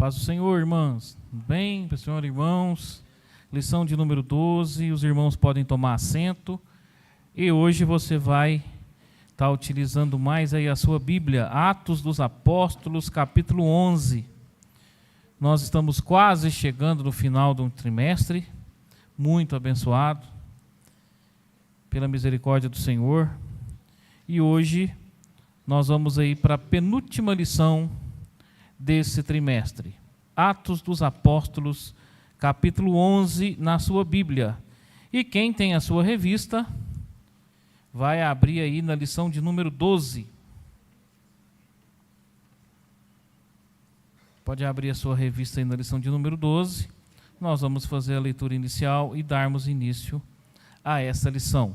Paz do Senhor, irmãs. Bem, Senhor, irmãos. Lição de número 12. Os irmãos podem tomar assento. E hoje você vai estar utilizando mais aí a sua Bíblia, Atos dos Apóstolos, capítulo 11. Nós estamos quase chegando no final do trimestre, muito abençoado pela misericórdia do Senhor. E hoje nós vamos aí para a penúltima lição desse trimestre. Atos dos Apóstolos, capítulo 11, na sua Bíblia. E quem tem a sua revista, vai abrir aí na lição de número 12. Pode abrir a sua revista aí na lição de número 12. Nós vamos fazer a leitura inicial e darmos início a essa lição.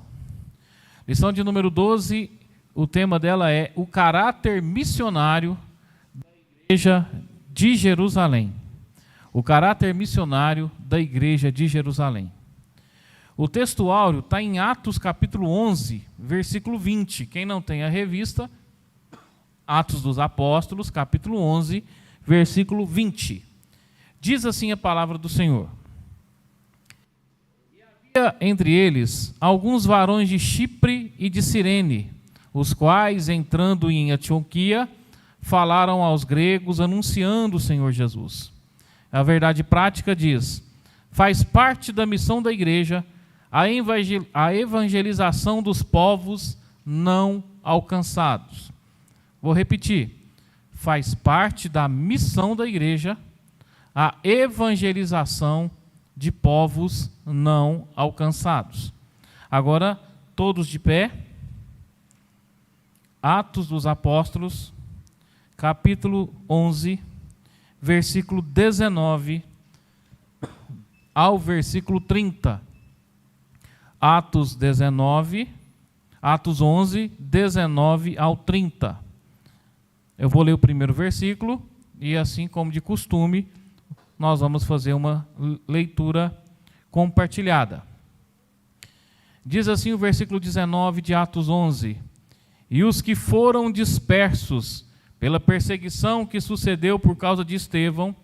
Lição de número 12, o tema dela é o caráter missionário da Igreja de Jerusalém. O caráter missionário da Igreja de Jerusalém. O texto áureo está em Atos capítulo 11, versículo 20. Quem não tem a revista, Atos dos Apóstolos, capítulo 11, versículo 20. Diz assim a palavra do Senhor. E havia entre eles alguns varões de Chipre e de Cirene, os quais, entrando em Antioquia, falaram aos gregos, anunciando o Senhor Jesus. A verdade prática diz: faz parte da missão da igreja a evangelização dos povos não alcançados. Vou repetir. Faz parte da missão da igreja a evangelização de povos não alcançados. Agora, todos de pé. Atos dos Apóstolos, capítulo 11, versículo 19 ao versículo 30. Atos 11, 19 ao 30. Eu vou ler o primeiro versículo e, assim como de costume, nós vamos fazer uma leitura compartilhada. Diz assim o versículo 19 de Atos 11: E os que foram dispersos pela perseguição que sucedeu por causa de Estevão,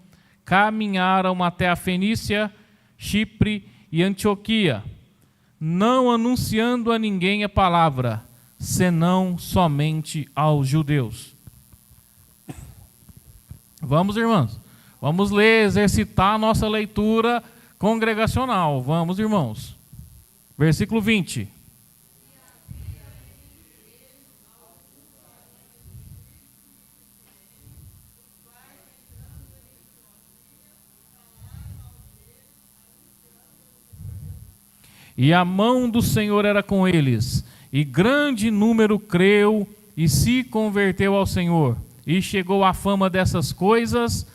caminharam até a Fenícia, Chipre e Antioquia, não anunciando a ninguém a palavra, senão somente aos judeus. Vamos, irmãos, vamos ler, exercitar a nossa leitura congregacional. Vamos, irmãos. Versículo 20. E a mão do Senhor era com eles, e grande número creu e se converteu ao Senhor. E chegou a fama dessas coisas.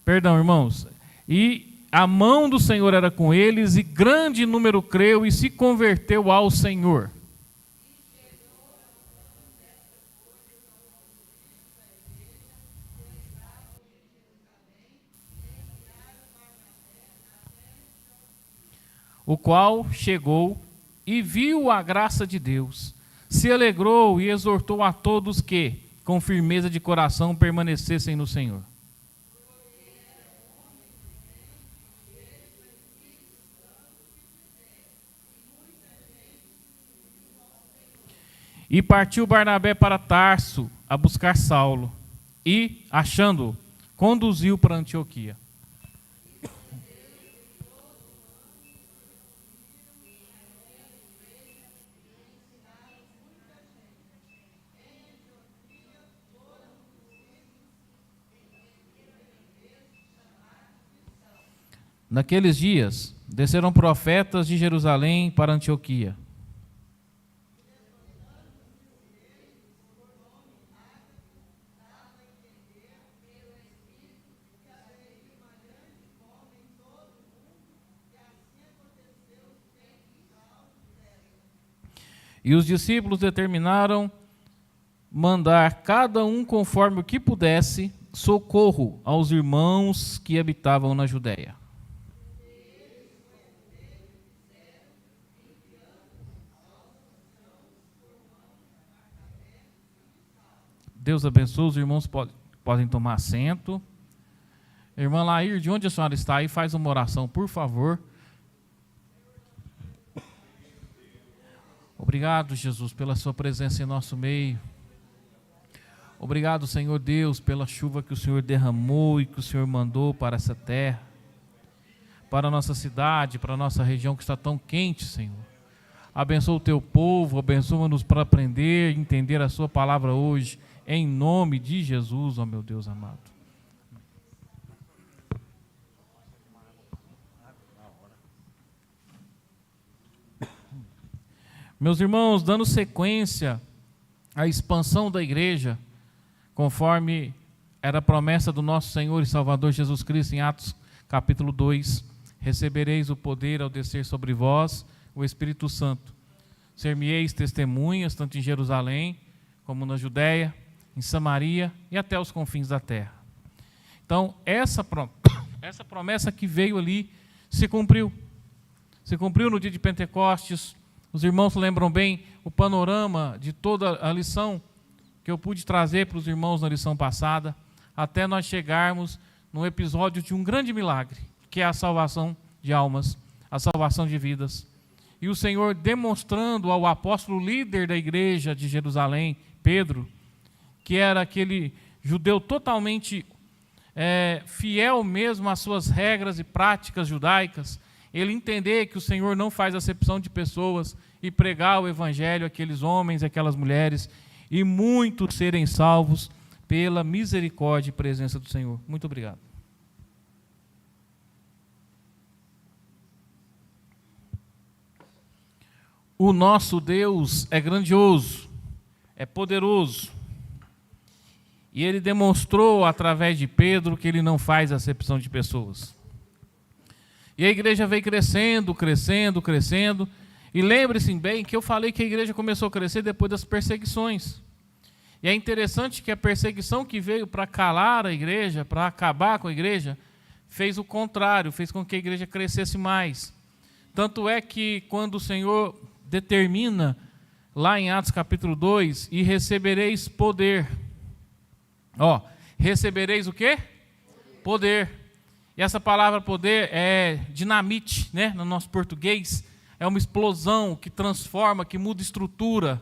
Perdão, irmãos. E a mão do Senhor era com eles, e grande número creu e se converteu ao Senhor. O qual chegou e viu a graça de Deus, se alegrou e exortou a todos que, com firmeza de coração, permanecessem no Senhor. E partiu Barnabé para Tarso a buscar Saulo, e, achando-o, conduziu para Antioquia. Naqueles dias, desceram profetas de Jerusalém para Antioquia. E os discípulos determinaram mandar cada um conforme o que pudesse socorro aos irmãos que habitavam na Judéia. Deus abençoe, os irmãos podem podem tomar assento. Irmã Lair, de onde a senhora está aí, faz uma oração, por favor. Obrigado, Jesus, pela sua presença em nosso meio. Obrigado, Senhor Deus, pela chuva que o Senhor derramou e que o Senhor mandou para essa terra, para a nossa cidade, para a nossa região que está tão quente, Senhor. Abençoa o teu povo, abençoa-nos para aprender e entender a sua palavra hoje, em nome de Jesus, ó meu Deus amado. Meus irmãos, dando sequência à expansão da igreja, conforme era a promessa do nosso Senhor e Salvador Jesus Cristo em Atos capítulo 2, recebereis o poder ao descer sobre vós o Espírito Santo. Ser-me-eis testemunhas, tanto em Jerusalém, como na Judéia, em Samaria e até os confins da terra. Então, essa promessa que veio ali se cumpriu. Se cumpriu no dia de Pentecostes. Os irmãos lembram bem o panorama de toda a lição que eu pude trazer para os irmãos na lição passada, até nós chegarmos no episódio de um grande milagre, que é a salvação de almas, a salvação de vidas. E o Senhor demonstrando ao apóstolo líder da igreja de Jerusalém, Pedro, que era aquele judeu totalmente fiel mesmo às suas regras e práticas judaicas, ele entender que o Senhor não faz acepção de pessoas e pregar o evangelho àqueles homens, àquelas mulheres, e muitos serem salvos pela misericórdia e presença do Senhor. Muito obrigado. O nosso Deus é grandioso, é poderoso, e Ele demonstrou através de Pedro que Ele não faz acepção de pessoas. E a igreja veio crescendo, crescendo, crescendo. E lembre-se bem que eu falei que a igreja começou a crescer depois das perseguições. E é interessante que a perseguição que veio para calar a igreja, para acabar com a igreja, fez o contrário, fez com que a igreja crescesse mais. Tanto é que quando o Senhor determina, lá em Atos capítulo 2, e recebereis poder. Recebereis o quê? Poder. E essa palavra poder é dinamite, né? No nosso português, é uma explosão que transforma, que muda estrutura,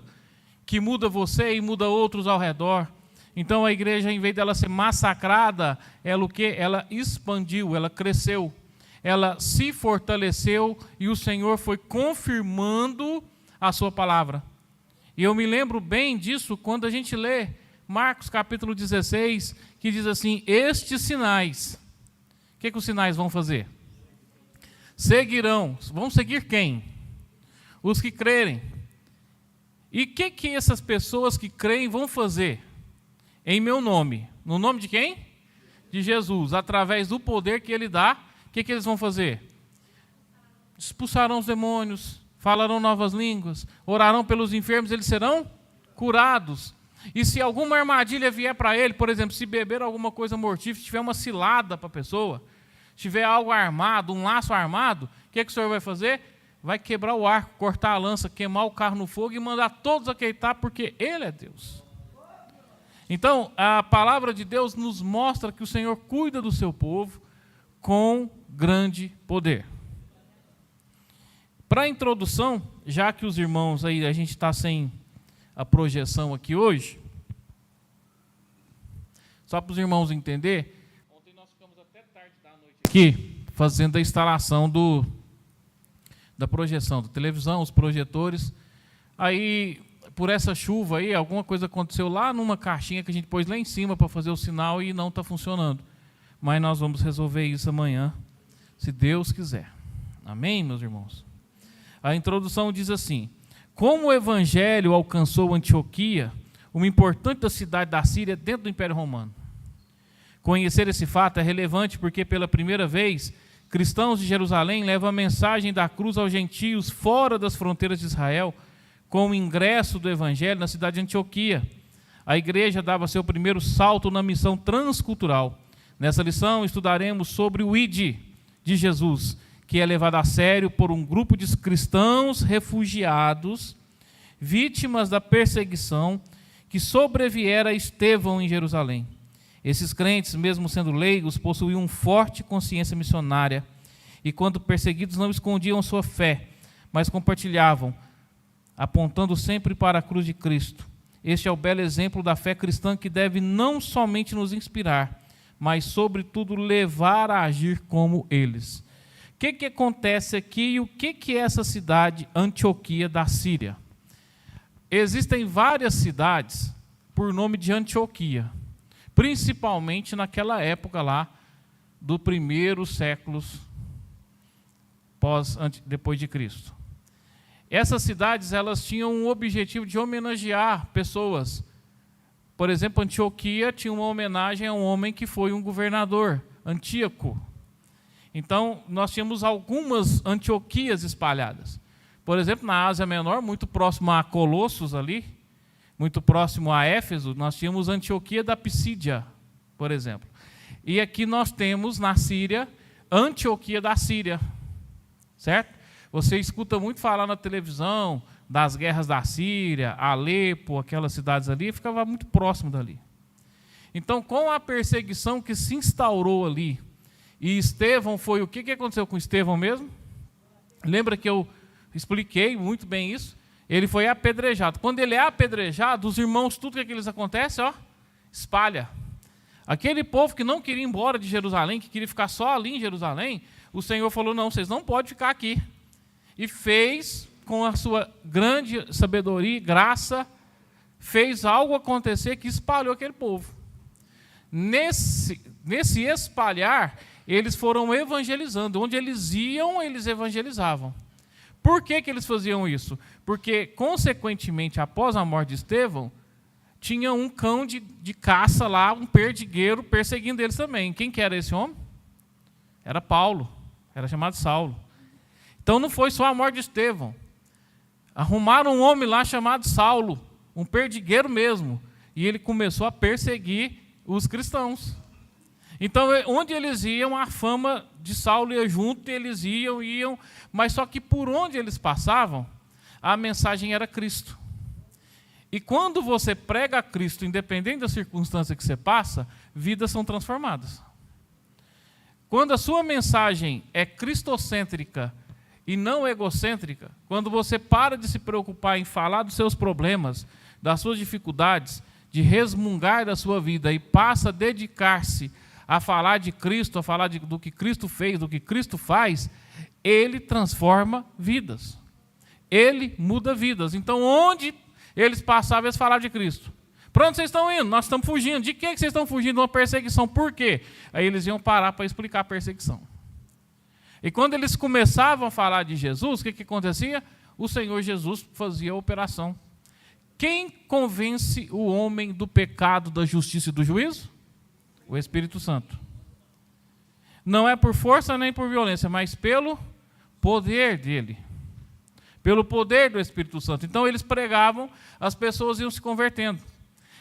que muda você e muda outros ao redor. Então a igreja, em vez dela ser massacrada, ela o quê? Ela expandiu, ela cresceu, ela se fortaleceu e o Senhor foi confirmando a sua palavra. E eu me lembro bem disso quando a gente lê Marcos capítulo 16, que diz assim: estes sinais. O que os sinais vão fazer? Seguirão. Vão seguir quem? Os que crerem. E o que essas pessoas que creem vão fazer? Em meu nome. No nome de quem? De Jesus. Através do poder que Ele dá, o que eles vão fazer? Expulsarão os demônios, falarão novas línguas, orarão pelos enfermos, eles serão curados. E se alguma armadilha vier para ele, por exemplo, se beber alguma coisa mortífera, se tiver uma cilada para a pessoa, se tiver algo armado, um laço armado, o que o Senhor vai fazer? Vai quebrar o arco, cortar a lança, queimar o carro no fogo e mandar todos aqueitar, porque Ele é Deus. Então, a palavra de Deus nos mostra que o Senhor cuida do seu povo com grande poder. Para a introdução, já que os irmãos aí, a gente está sem a projeção aqui hoje, só para os irmãos entenderem, ontem nós ficamos até tarde da noite aqui, fazendo a instalação da projeção, da televisão, os projetores. Aí, por essa chuva aí, alguma coisa aconteceu lá numa caixinha que a gente pôs lá em cima para fazer o sinal e não está funcionando. Mas nós vamos resolver isso amanhã, se Deus quiser. Amém, meus irmãos? A introdução diz assim: como o evangelho alcançou Antioquia, uma importante cidade da Síria dentro do Império Romano. Conhecer esse fato é relevante porque, pela primeira vez, cristãos de Jerusalém levam a mensagem da cruz aos gentios fora das fronteiras de Israel, com o ingresso do evangelho na cidade de Antioquia. A igreja dava seu primeiro salto na missão transcultural. Nessa lição estudaremos sobre o ID de Jesus, que é levado a sério por um grupo de cristãos refugiados, vítimas da perseguição que sobreviera a Estevão em Jerusalém. Esses crentes, mesmo sendo leigos, possuíam forte consciência missionária e, quando perseguidos, não escondiam sua fé, mas compartilhavam, apontando sempre para a cruz de Cristo. Este é o belo exemplo da fé cristã que deve não somente nos inspirar, mas, sobretudo, levar a agir como eles. O que acontece aqui e o que é essa cidade Antioquia da Síria? Existem várias cidades por nome de Antioquia, principalmente naquela época lá, do primeiros séculos depois de Cristo. Essas cidades, elas tinham o objetivo de homenagear pessoas. Por exemplo, Antioquia tinha uma homenagem a um homem que foi um governador, Antíoco. Então, nós tínhamos algumas Antioquias espalhadas. Por exemplo, na Ásia Menor, muito próximo a Colossos ali, muito próximo a Éfeso, nós tínhamos Antioquia da Pisídia, por exemplo. E aqui nós temos, na Síria, Antioquia da Síria, certo? Você escuta muito falar na televisão das guerras da Síria, Alepo, aquelas cidades ali, ficava muito próximo dali. Então, com a perseguição que se instaurou ali, e Estevão foi, o que aconteceu com Estevão mesmo? Lembra que eu expliquei muito bem isso? Ele foi apedrejado. Quando ele é apedrejado, os irmãos, tudo que eles acontece, espalha. Aquele povo que não queria ir embora de Jerusalém, que queria ficar só ali em Jerusalém, o Senhor falou, não, vocês não podem ficar aqui. E fez, com a sua grande sabedoria e graça, fez algo acontecer que espalhou aquele povo. Nesse espalhar, eles foram evangelizando. Onde eles iam, eles evangelizavam. Por que eles faziam isso? Porque, consequentemente, após a morte de Estevão, tinha um cão de caça lá, um perdigueiro, perseguindo eles também. Quem que era esse homem? Era Paulo, era chamado Saulo. Então não foi só a morte de Estevão. Arrumaram um homem lá chamado Saulo, um perdigueiro mesmo, e ele começou a perseguir os cristãos. Então, onde eles iam, a fama de Saulo ia junto, eles iam, mas só que por onde eles passavam, a mensagem era Cristo. E quando você prega a Cristo, independente da circunstância que você passa, vidas são transformadas. Quando a sua mensagem é cristocêntrica e não egocêntrica, quando você para de se preocupar em falar dos seus problemas, das suas dificuldades, de resmungar da sua vida e passa a dedicar-se a falar de Cristo, a falar do que Cristo fez, do que Cristo faz, ele transforma vidas. Ele muda vidas. Então, onde eles passavam, eles falavam de Cristo. Para onde vocês estão indo? Nós estamos fugindo. De que vocês estão fugindo? De uma perseguição. Por quê? Aí eles iam parar para explicar a perseguição. E quando eles começavam a falar de Jesus, o que acontecia? O Senhor Jesus fazia a operação. Quem convence o homem do pecado, da justiça e do juízo? O Espírito Santo. Não é por força nem por violência, mas pelo poder dele. Pelo poder do Espírito Santo. Então eles pregavam, as pessoas iam se convertendo.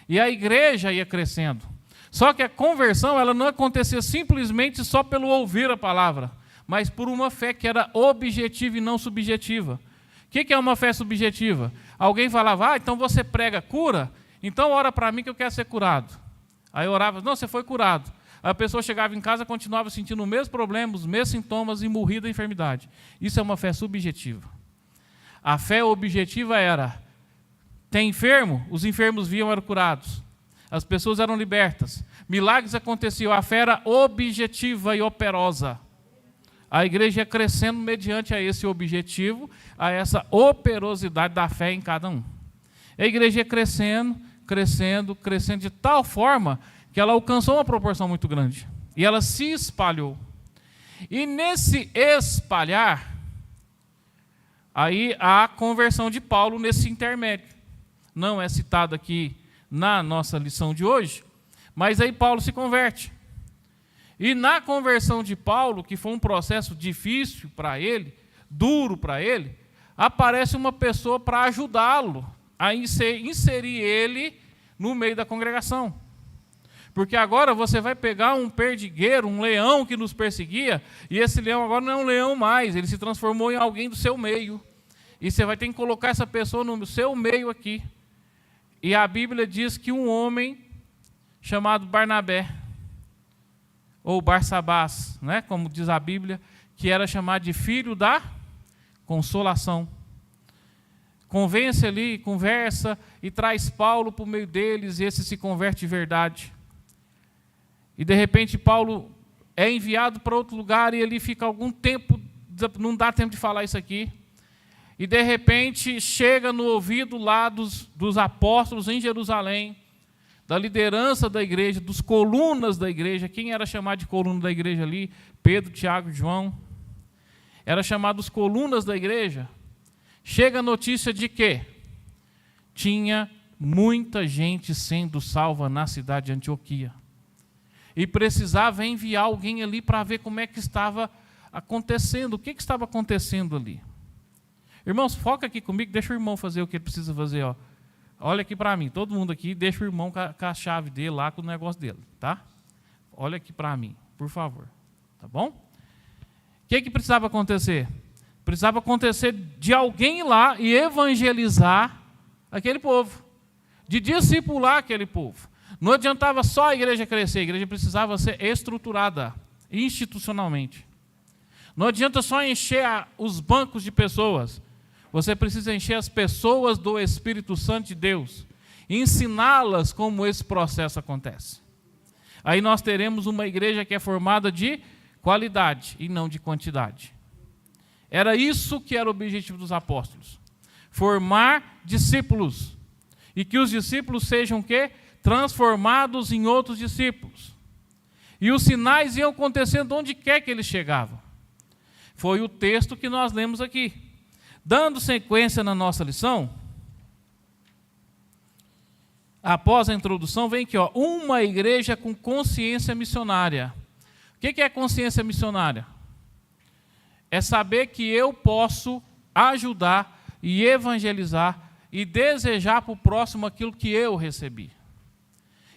E a igreja ia crescendo. Só que a conversão, ela não acontecia simplesmente só pelo ouvir a palavra, mas por uma fé que era objetiva e não subjetiva. O que é uma fé subjetiva? Alguém falava, então você prega cura? Então ora para mim que eu quero ser curado. Aí eu orava, não, você foi curado. A pessoa chegava em casa, continuava sentindo os mesmos problemas, os mesmos sintomas e morria da enfermidade. Isso é uma fé subjetiva. A fé objetiva era, tem enfermo? Os enfermos viam, eram curados. As pessoas eram libertas. Milagres aconteciam. A fé era objetiva e operosa. A igreja ia crescendo mediante a esse objetivo, a essa operosidade da fé em cada um. A igreja ia crescendo de tal forma que ela alcançou uma proporção muito grande. E ela se espalhou. E nesse espalhar, aí há a conversão de Paulo nesse intermédio. Não é citado aqui na nossa lição de hoje, mas aí Paulo se converte. E na conversão de Paulo, que foi um processo difícil para ele, duro para ele, aparece uma pessoa para ajudá-lo a inserir ele no meio da congregação. Porque agora você vai pegar um perdigueiro, um leão que nos perseguia, e esse leão agora não é um leão mais, ele se transformou em alguém do seu meio. E você vai ter que colocar essa pessoa no seu meio aqui. E a Bíblia diz que um homem chamado Barnabé, ou Barsabás, né, como diz a Bíblia, que era chamado de filho da consolação. Convence ali, conversa e traz Paulo para o meio deles, e esse se converte de verdade. E de repente Paulo é enviado para outro lugar e ele fica algum tempo, não dá tempo de falar isso aqui, e de repente chega no ouvido lá dos apóstolos em Jerusalém, da liderança da igreja, dos colunas da igreja. Quem era chamado de coluna da igreja ali? Pedro, Tiago e João. Era chamado os colunas da igreja. Chega a notícia de que tinha muita gente sendo salva na cidade de Antioquia. E precisava enviar alguém ali para ver como é que estava acontecendo, o que estava acontecendo ali. Irmãos, foca aqui comigo, deixa o irmão fazer o que ele precisa fazer. Ó. Olha aqui para mim, todo mundo aqui, deixa o irmão com a chave dele lá, com o negócio dele, tá? Olha aqui para mim, por favor, tá bom? O que precisava acontecer? Precisava acontecer de alguém ir lá e evangelizar aquele povo, de discipular aquele povo. Não adiantava só a igreja crescer, a igreja precisava ser estruturada institucionalmente. Não adianta só encher os bancos de pessoas, você precisa encher as pessoas do Espírito Santo de Deus, e ensiná-las como esse processo acontece. Aí nós teremos uma igreja que é formada de qualidade e não de quantidade. Era isso que era o objetivo dos apóstolos. Formar discípulos. E que os discípulos sejam o quê? Transformados em outros discípulos. E os sinais iam acontecendo onde quer que eles chegavam. Foi o texto que nós lemos aqui. Dando sequência na nossa lição, após a introdução, vem aqui, ó, uma igreja com consciência missionária. O que é consciência missionária? É saber que eu posso ajudar e evangelizar e desejar para o próximo aquilo que eu recebi.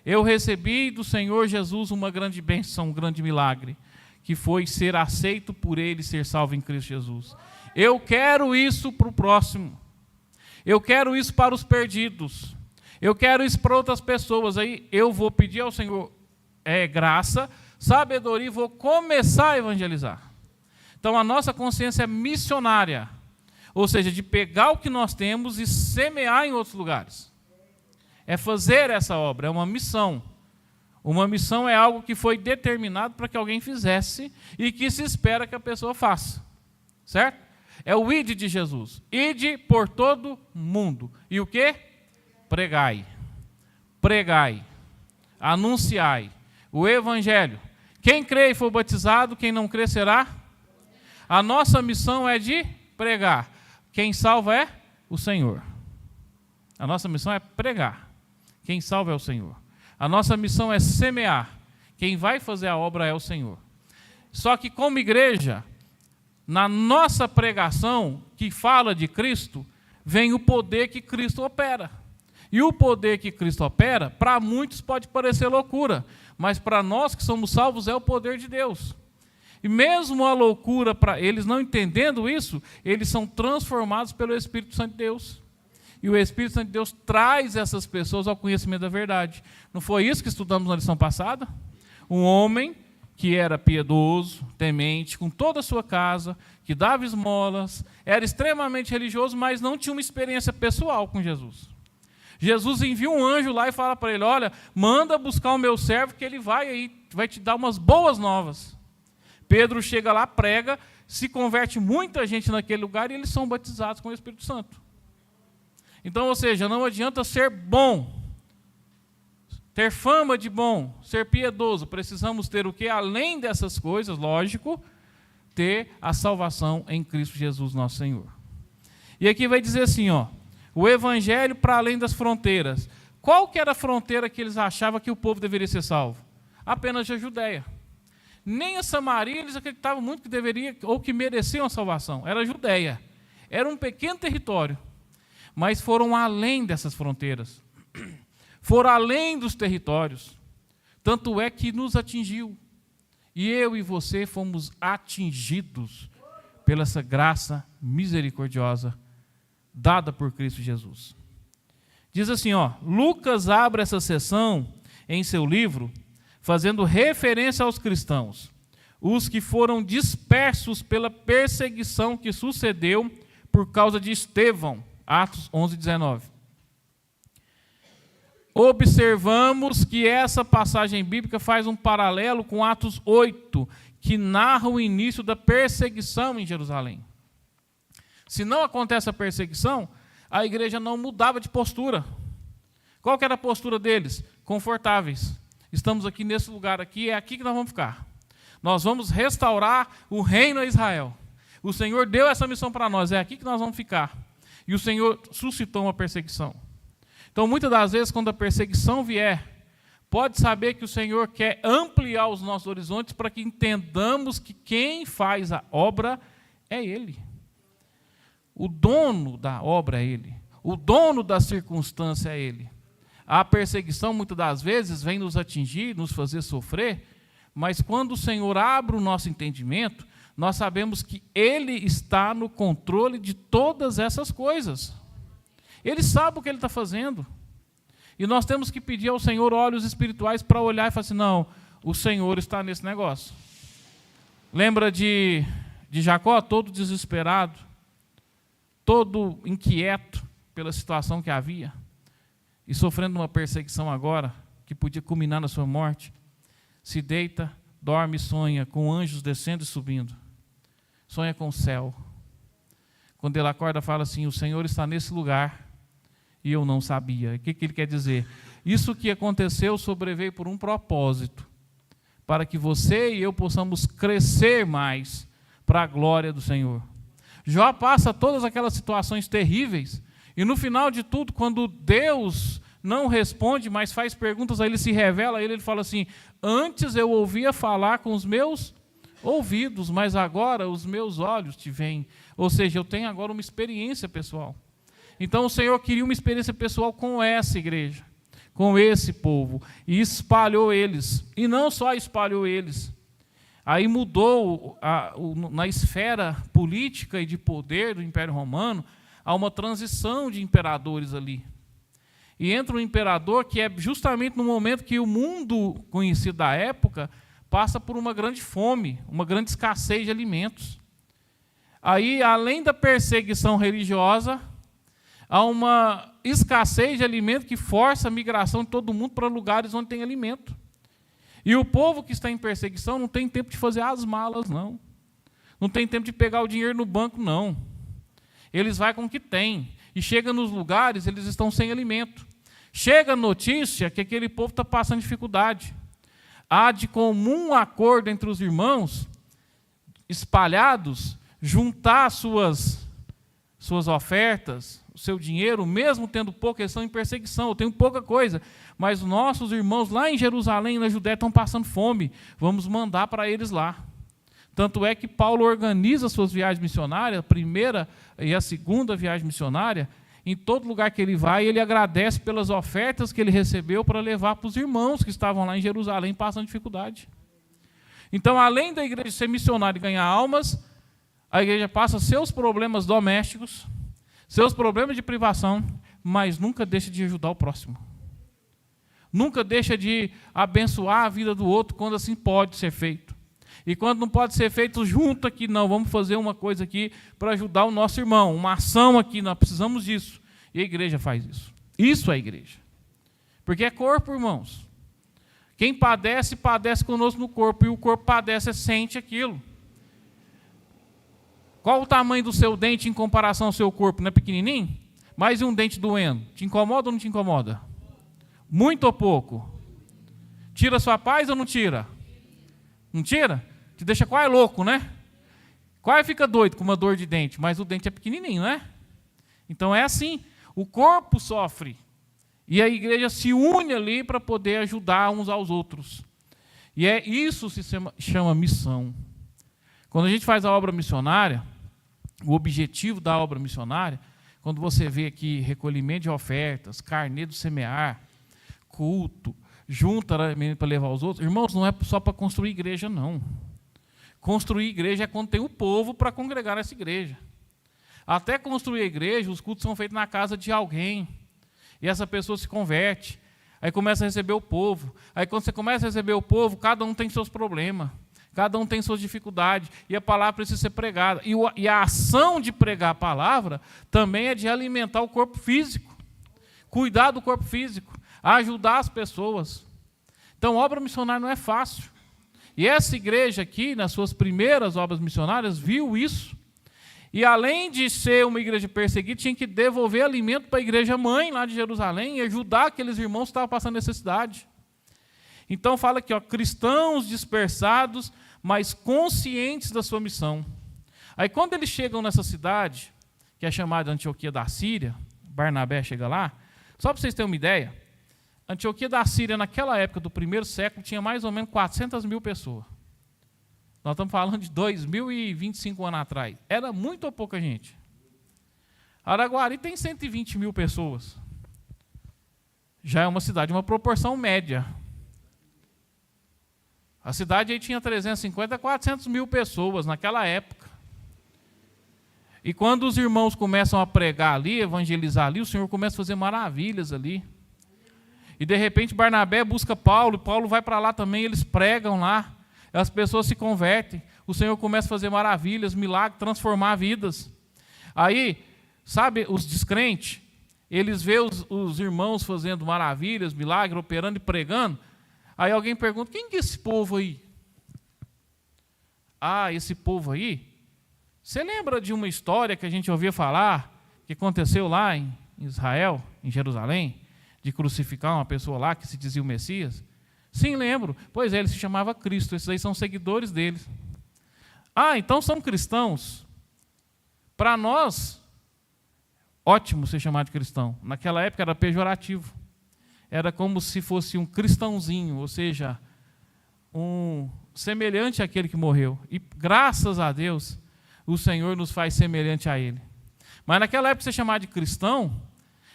Eu recebi do Senhor Jesus uma grande bênção, um grande milagre, que foi ser aceito por Ele, ser salvo em Cristo Jesus. Eu quero isso para o próximo. Eu quero isso para os perdidos. Eu quero isso para outras pessoas. Aí eu vou pedir ao Senhor graça, sabedoria, e vou começar a evangelizar. Então a nossa consciência é missionária, ou seja, de pegar o que nós temos e semear em outros lugares. É fazer essa obra, é uma missão. Uma missão é algo que foi determinado para que alguém fizesse e que se espera que a pessoa faça. Certo? É o ide de Jesus. Ide por todo mundo. E o quê? Pregai. Pregai. Anunciai o evangelho. Quem crê e for batizado, quem não crê será? A nossa missão é de pregar. Quem salva é o Senhor. A nossa missão é pregar. Quem salva é o Senhor. A nossa missão é semear. Quem vai fazer a obra é o Senhor. Só que como igreja, na nossa pregação, que fala de Cristo, vem o poder que Cristo opera. E o poder que Cristo opera, para muitos pode parecer loucura, mas para nós que somos salvos é o poder de Deus. E mesmo a loucura, para eles não entendendo isso, eles são transformados pelo Espírito Santo de Deus. E o Espírito Santo de Deus traz essas pessoas ao conhecimento da verdade. Não foi isso que estudamos na lição passada? Um homem que era piedoso, temente, com toda a sua casa, que dava esmolas, era extremamente religioso, mas não tinha uma experiência pessoal com Jesus. Jesus envia um anjo lá e fala para ele, olha, manda buscar o meu servo que ele vai te dar umas boas novas. Pedro chega lá, prega, se converte muita gente naquele lugar e eles são batizados com o Espírito Santo. Então, ou seja, não adianta ser bom, ter fama de bom, ser piedoso. Precisamos ter o quê? Além dessas coisas, lógico, ter a salvação em Cristo Jesus, nosso Senhor. E aqui vai dizer assim, ó, o evangelho para além das fronteiras. Qual que era a fronteira que eles achavam que o povo deveria ser salvo? Apenas a Judéia. Nem a Samaria eles acreditavam muito que deveria ou que mereciam a salvação. Era a Judéia. Era um pequeno território. Mas foram além dessas fronteiras. Foram além dos territórios. Tanto é que nos atingiu. E eu e você fomos atingidos pela essa graça misericordiosa dada por Cristo Jesus. Diz assim, ó, Lucas abre essa sessão em seu livro, fazendo referência aos cristãos, os que foram dispersos pela perseguição que sucedeu por causa de Estevão, Atos 11:19. Observamos que essa passagem bíblica faz um paralelo com Atos 8, que narra o início da perseguição em Jerusalém. Se não acontece a perseguição, a igreja não mudava de postura. Qual que era a postura deles? Confortáveis. Estamos aqui nesse lugar aqui, é aqui que nós vamos ficar. Nós vamos restaurar o reino a Israel. O Senhor deu essa missão para nós, é aqui que nós vamos ficar. E o Senhor suscitou uma perseguição. Então, muitas das vezes, quando a perseguição vier, pode saber que o Senhor quer ampliar os nossos horizontes para que entendamos que quem faz a obra é Ele. O dono da obra é Ele. O dono da circunstância é Ele. A perseguição, muitas das vezes, vem nos atingir, nos fazer sofrer, mas quando o Senhor abre o nosso entendimento, nós sabemos que Ele está no controle de todas essas coisas. Ele sabe o que Ele está fazendo. E nós temos que pedir ao Senhor olhos espirituais para olhar e falar assim, não, o Senhor está nesse negócio. Lembra de Jacó, todo desesperado, todo inquieto pela situação que havia, e sofrendo uma perseguição agora, que podia culminar na sua morte, se deita, dorme e sonha com anjos descendo e subindo. Sonha com o céu. Quando ele acorda, fala assim, o Senhor está nesse lugar e eu não sabia. O que ele quer dizer? Isso que aconteceu sobreveio por um propósito, para que você e eu possamos crescer mais para a glória do Senhor. Jó passa todas aquelas situações terríveis, e no final de tudo, quando Deus não responde, mas faz perguntas, aí ele se revela a ele fala assim, antes eu ouvia falar com os meus ouvidos, mas agora os meus olhos te veem. Ou seja, eu tenho agora uma experiência pessoal. Então o Senhor queria uma experiência pessoal com essa igreja, com esse povo, e espalhou eles. E não só espalhou eles, aí mudou na esfera política e de poder do Império Romano, há uma transição de imperadores ali. E entra um imperador que é justamente no momento que o mundo conhecido da época passa por uma grande fome, uma grande escassez de alimentos. Aí, além da perseguição religiosa, há uma escassez de alimento que força a migração de todo mundo para lugares onde tem alimento. E o povo que está em perseguição não tem tempo de fazer as malas, não. Não tem tempo de pegar o dinheiro no banco, não. Eles vão com o que tem. E chega nos lugares, eles estão sem alimento. Chega a notícia que aquele povo está passando dificuldade. Há de comum acordo entre os irmãos, espalhados, juntar suas ofertas, o seu dinheiro, mesmo tendo pouco, eles estão em perseguição, eu tenho pouca coisa, mas nossos irmãos lá em Jerusalém, na Judéia, estão passando fome, vamos mandar para eles lá. Tanto é que Paulo organiza suas viagens missionárias, a primeira e a segunda viagem missionária, em todo lugar que ele vai, ele agradece pelas ofertas que ele recebeu para levar para os irmãos que estavam lá em Jerusalém passando dificuldade. Então, além da igreja ser missionária e ganhar almas, a igreja passa seus problemas domésticos, seus problemas de privação, mas nunca deixa de ajudar o próximo. Nunca deixa de abençoar a vida do outro quando assim pode ser feito. E quando não pode ser feito, junto aqui, não, vamos fazer uma coisa aqui para ajudar o nosso irmão, uma ação aqui, nós precisamos disso. E a igreja faz isso. Isso é a igreja. Porque é corpo, irmãos. Quem padece, padece conosco no corpo, e o corpo padece, sente aquilo. Qual o tamanho do seu dente em comparação ao seu corpo? Não é pequenininho? Mais um dente doendo. Te incomoda ou não te incomoda? Muito ou pouco? Tira a sua paz ou não tira? Não tira? Te deixa quase louco, né? Quase fica doido com uma dor de dente, mas o dente é pequenininho, né? Então é assim, o corpo sofre, e a igreja se une ali para poder ajudar uns aos outros. E isso se chama missão. Quando a gente faz a obra missionária, o objetivo da obra missionária, quando você vê aqui recolhimento de ofertas, carnê do semear, culto, junta para levar os outros, irmãos, não é só para construir igreja, não. Construir igreja é quando tem o povo para congregar nessa igreja. Até construir a igreja, os cultos são feitos na casa de alguém, e essa pessoa se converte. Aí começa a receber o povo. Aí quando você começa a receber o povo, cada um tem seus problemas. Cada um tem suas dificuldades. E a palavra precisa ser pregada. E a ação de pregar a palavra também é de alimentar o corpo físico. Cuidar do corpo físico. Ajudar as pessoas. Então, obra missionária não é fácil. E essa igreja aqui, nas suas primeiras obras missionárias, viu isso. E além de ser uma igreja perseguida, tinha que devolver alimento para a igreja mãe lá de Jerusalém e ajudar aqueles irmãos que estavam passando necessidade. Então fala aqui, ó, cristãos dispersados, mas conscientes da sua missão. Aí quando eles chegam nessa cidade, que é chamada Antioquia da Síria, Barnabé chega lá, só para vocês terem uma ideia, Antioquia da Síria naquela época do primeiro século tinha mais ou menos 400 mil pessoas. Nós estamos falando de 2025 anos atrás. Era muito ou pouca gente? Araguari tem 120 mil pessoas. Já é uma cidade, uma proporção média. A cidade aí tinha 350 a 400 mil pessoas naquela época. E quando os irmãos começam a pregar ali, evangelizar ali, o Senhor começa a fazer maravilhas ali. E de repente Barnabé busca Paulo, e Paulo vai para lá também, eles pregam lá. As pessoas se convertem, o Senhor começa a fazer maravilhas, milagres, transformar vidas. Aí, sabe, os descrentes, eles veem os irmãos fazendo maravilhas, milagres, operando e pregando. Aí alguém pergunta, quem que é esse povo aí? Ah, esse povo aí? Você lembra de uma história que a gente ouvia falar, que aconteceu lá em Israel, em Jerusalém, de crucificar uma pessoa lá que se dizia o Messias? Sim, lembro. Pois é, ele se chamava Cristo. Esses aí são seguidores deles. Ah, então são cristãos. Para nós, ótimo ser chamado de cristão. Naquela época era pejorativo. Era como se fosse um cristãozinho, ou seja, um semelhante àquele que morreu. E graças a Deus, o Senhor nos faz semelhante a Ele. Mas naquela época ser chamado de cristão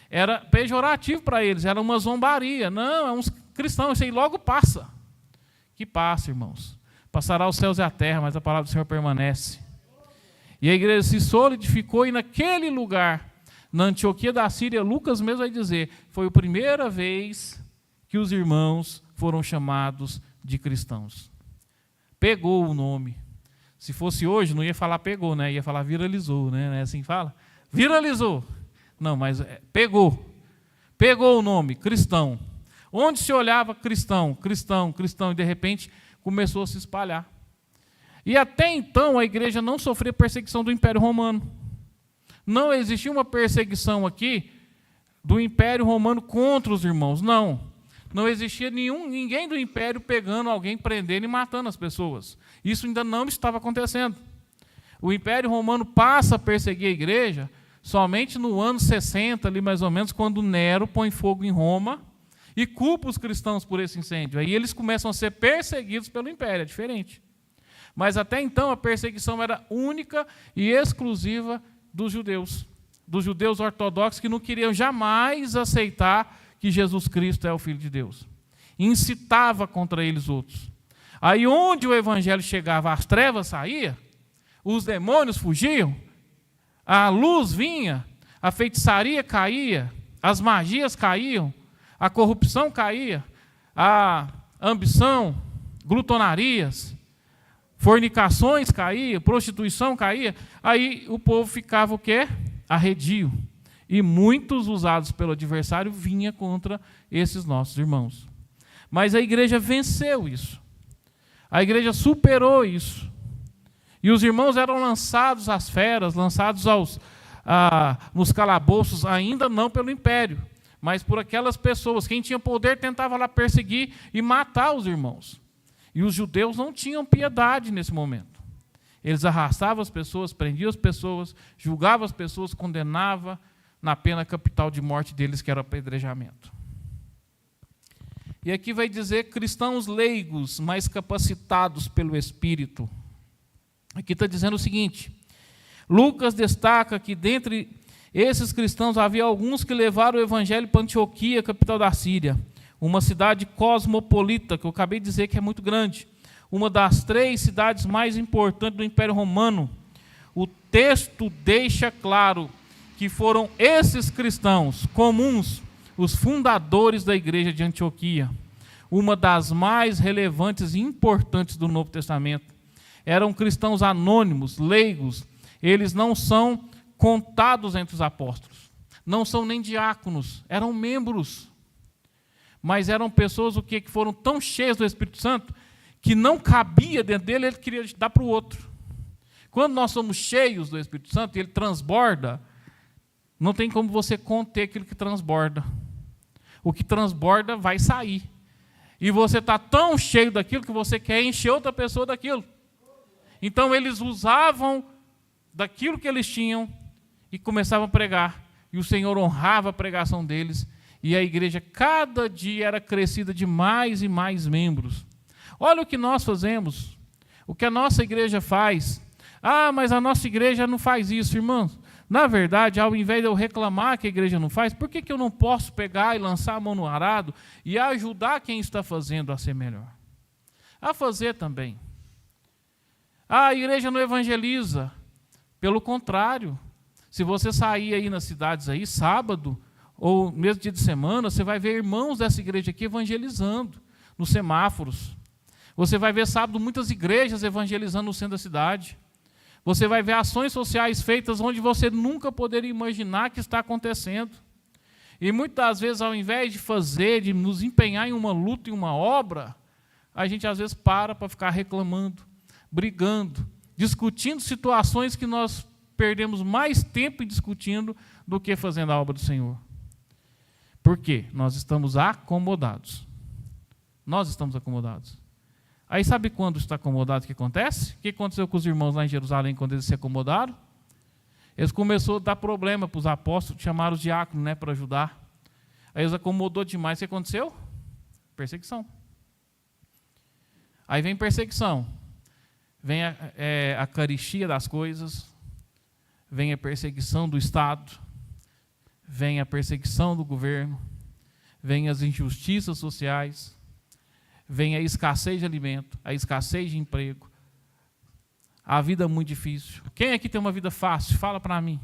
era pejorativo para eles, era uma zombaria. Não, é uns cristãos, isso aí logo passa. Que passa, irmãos. Passará os céus e a terra, mas a palavra do Senhor permanece. E a igreja se solidificou e naquele lugar, na Antioquia da Síria, Lucas mesmo vai dizer, foi a primeira vez que os irmãos foram chamados de cristãos. Pegou o nome. Se fosse hoje, não ia falar pegou, né? Ia falar viralizou, né? Não é assim que fala? Viralizou. Não, mas pegou. Pegou o nome, cristão. Onde se olhava cristão, cristão, cristão, e de repente começou a se espalhar. E até então a igreja não sofria perseguição do Império Romano. Não existia uma perseguição aqui do Império Romano contra os irmãos, não. Não existia ninguém do Império pegando alguém, prendendo e matando as pessoas. Isso ainda não estava acontecendo. O Império Romano passa a perseguir a igreja somente no ano 60, ali mais ou menos, quando Nero põe fogo em Roma e culpa os cristãos por esse incêndio. Aí eles começam a ser perseguidos pelo Império, é diferente. Mas até então a perseguição era única e exclusiva dos judeus ortodoxos que não queriam jamais aceitar que Jesus Cristo é o Filho de Deus. Incitava contra eles outros. Aí onde o evangelho chegava, as trevas saíam, os demônios fugiam, a luz vinha, a feitiçaria caía, as magias caíam, a corrupção caía, a ambição, glutonarias, fornicações caía, prostituição caía, aí o povo ficava o quê? Arredio. E muitos usados pelo adversário vinha contra esses nossos irmãos. Mas a igreja venceu isso. A igreja superou isso. E os irmãos eram lançados às feras, lançados nos calabouços, ainda não pelo império, mas por aquelas pessoas. Quem tinha poder tentava lá perseguir e matar os irmãos. E os judeus não tinham piedade nesse momento. Eles arrastavam as pessoas, prendiam as pessoas, julgavam as pessoas, condenavam na pena capital de morte deles, que era o apedrejamento. E aqui vai dizer cristãos leigos, mais capacitados pelo Espírito. Aqui está dizendo o seguinte, Lucas destaca que dentre esses cristãos havia alguns que levaram o evangelho para Antioquia, capital da Síria, uma cidade cosmopolita, que eu acabei de dizer que é muito grande, uma das 3 cidades mais importantes do Império Romano. O texto deixa claro que foram esses cristãos comuns, os fundadores da igreja de Antioquia, uma das mais relevantes e importantes do Novo Testamento. Eram cristãos anônimos, leigos, eles não são contados entre os apóstolos, não são nem diáconos, eram membros, mas eram pessoas que foram tão cheias do Espírito Santo, que não cabia dentro dele, ele queria dar para o outro. Quando nós somos cheios do Espírito Santo e ele transborda, não tem como você conter aquilo que transborda. O que transborda vai sair. E você está tão cheio daquilo que você quer encher outra pessoa daquilo. Então eles usavam daquilo que eles tinham e começavam a pregar. E o Senhor honrava a pregação deles. E a igreja cada dia era crescida de mais e mais membros. Olha o que nós fazemos. O que a nossa igreja faz. Ah, mas a nossa igreja não faz isso, irmãos. Na verdade, ao invés de eu reclamar que a igreja não faz, por que eu não posso pegar e lançar a mão no arado e ajudar quem está fazendo a ser melhor? A fazer também. Ah, a igreja não evangeliza. Pelo contrário, se você sair aí nas cidades aí, sábado, ou mesmo dia de semana, você vai ver irmãos dessa igreja aqui evangelizando nos semáforos. Você vai ver sábado muitas igrejas evangelizando no centro da cidade. Você vai ver ações sociais feitas onde você nunca poderia imaginar que está acontecendo. E muitas vezes, ao invés de fazer, de nos empenhar em uma luta, em uma obra, a gente às vezes para ficar reclamando, brigando, discutindo situações que nós perdemos mais tempo discutindo do que fazendo a obra do Senhor. Por quê? Nós estamos acomodados. Nós estamos acomodados. Aí sabe quando está acomodado o que acontece? O que aconteceu com os irmãos lá em Jerusalém quando eles se acomodaram? Eles começaram a dar problema para os apóstolos, chamaram os diáconos, né, para ajudar. Aí eles acomodou demais. O que aconteceu? Perseguição. Aí vem perseguição. Vem a carestia das coisas. Vem a perseguição do Estado. Vem a perseguição do governo. Vem as injustiças sociais. Vem a escassez de alimento, a escassez de emprego, a vida muito difícil. Quem aqui tem uma vida fácil? Fala para mim.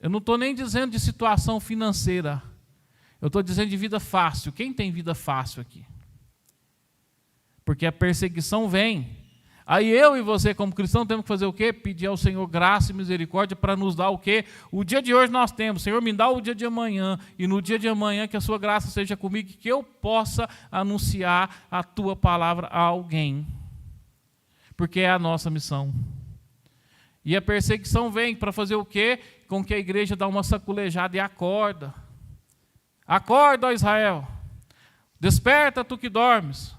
Eu não estou nem dizendo de situação financeira, eu estou dizendo de vida fácil. Quem tem vida fácil aqui? Porque a perseguição vem. Aí eu e você, como cristão, temos que fazer o quê? Pedir ao Senhor graça e misericórdia para nos dar o quê? O dia de hoje nós temos. Senhor, me dá o dia de amanhã. E no dia de amanhã que a sua graça seja comigo, que eu possa anunciar a tua palavra a alguém. Porque é a nossa missão. E a perseguição vem para fazer o quê? Com que a igreja dá uma saculejada e acorda. Acorda, ó Israel. Desperta, tu que dormes.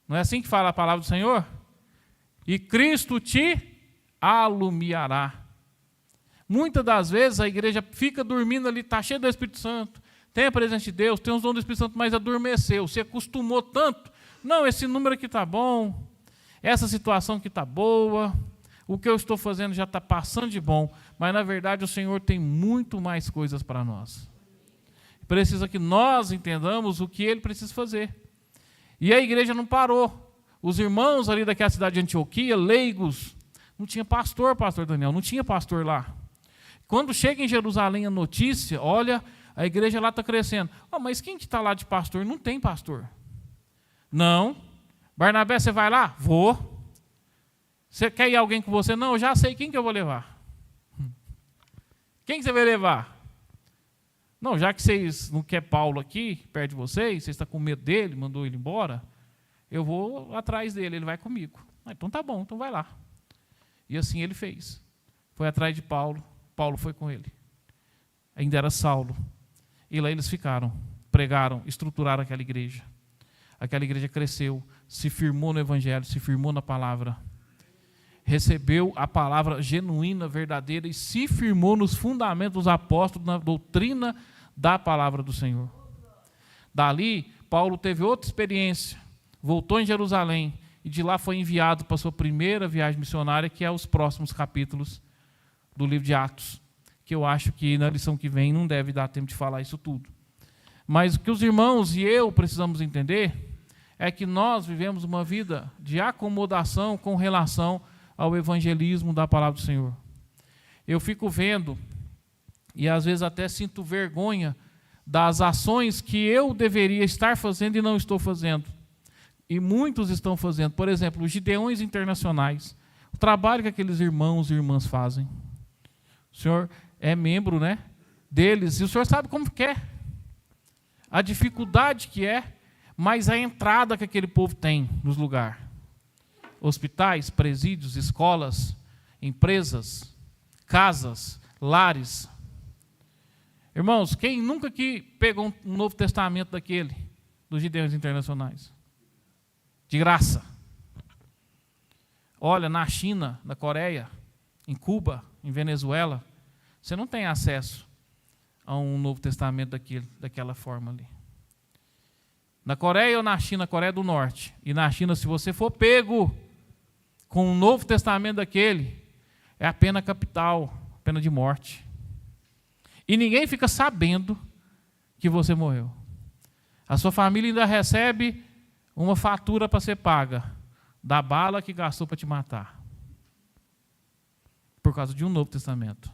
Não é assim que fala a palavra do Senhor? E Cristo te alumiará. Muitas das vezes a igreja fica dormindo ali, está cheia do Espírito Santo, tem a presença de Deus, tem os dons do Espírito Santo, mas adormeceu, se acostumou tanto. Não, esse número aqui está bom, essa situação aqui está boa, o que eu estou fazendo já está passando de bom, mas na verdade o Senhor tem muito mais coisas para nós. Precisa que nós entendamos o que Ele precisa fazer. E a igreja não parou. Os irmãos ali daquela cidade de Antioquia, leigos, não tinha pastor Daniel, não tinha pastor lá. Quando chega em Jerusalém a notícia, olha, a igreja lá está crescendo. Oh, mas quem que está lá de pastor? Não tem pastor. Não. Barnabé, você vai lá? Vou. Você quer ir alguém com você? Não, eu já sei quem que eu vou levar. Quem que você vai levar? Não, já que vocês não querem Paulo aqui, perto de vocês estão com medo dele, mandou ele embora, eu vou atrás dele, ele vai comigo. Ah, então tá bom, então vai lá. E assim ele fez. Foi atrás de Paulo, Paulo foi com ele. Ainda era Saulo. E lá eles ficaram, pregaram, estruturaram aquela igreja. Aquela igreja cresceu, se firmou no Evangelho, se firmou na palavra. Recebeu a palavra genuína, verdadeira e se firmou nos fundamentos dos apóstolos, na doutrina da palavra do Senhor. Dali, Paulo teve outra experiência. Voltou em Jerusalém e de lá foi enviado para a sua primeira viagem missionária, que é os próximos capítulos do livro de Atos, que eu acho que na lição que vem não deve dar tempo de falar isso tudo. Mas o que os irmãos e eu precisamos entender é que nós vivemos uma vida de acomodação com relação ao evangelismo da palavra do Senhor. Eu fico vendo E às vezes até sinto vergonha das ações que eu deveria estar fazendo e não estou fazendo. E muitos estão fazendo. Por exemplo, os Gideões Internacionais. O trabalho que aqueles irmãos e irmãs fazem. O senhor é membro, né, deles, e o senhor sabe como que é. A dificuldade que é, mas a entrada que aquele povo tem nos lugares. Hospitais, presídios, escolas, empresas, casas, lares. Irmãos, quem nunca que pegou um Novo Testamento daquele, dos Gideões Internacionais? De graça. Olha, na China, na Coreia, em Cuba, em Venezuela, você não tem acesso a um Novo Testamento daquela forma ali. Na Coreia ou na China, Coreia do Norte. E na China, se você for pego com um Novo Testamento daquele, é a pena capital, pena de morte. E ninguém fica sabendo que você morreu. A sua família ainda recebe uma fatura para ser paga da bala que gastou para te matar. Por causa de um Novo Testamento.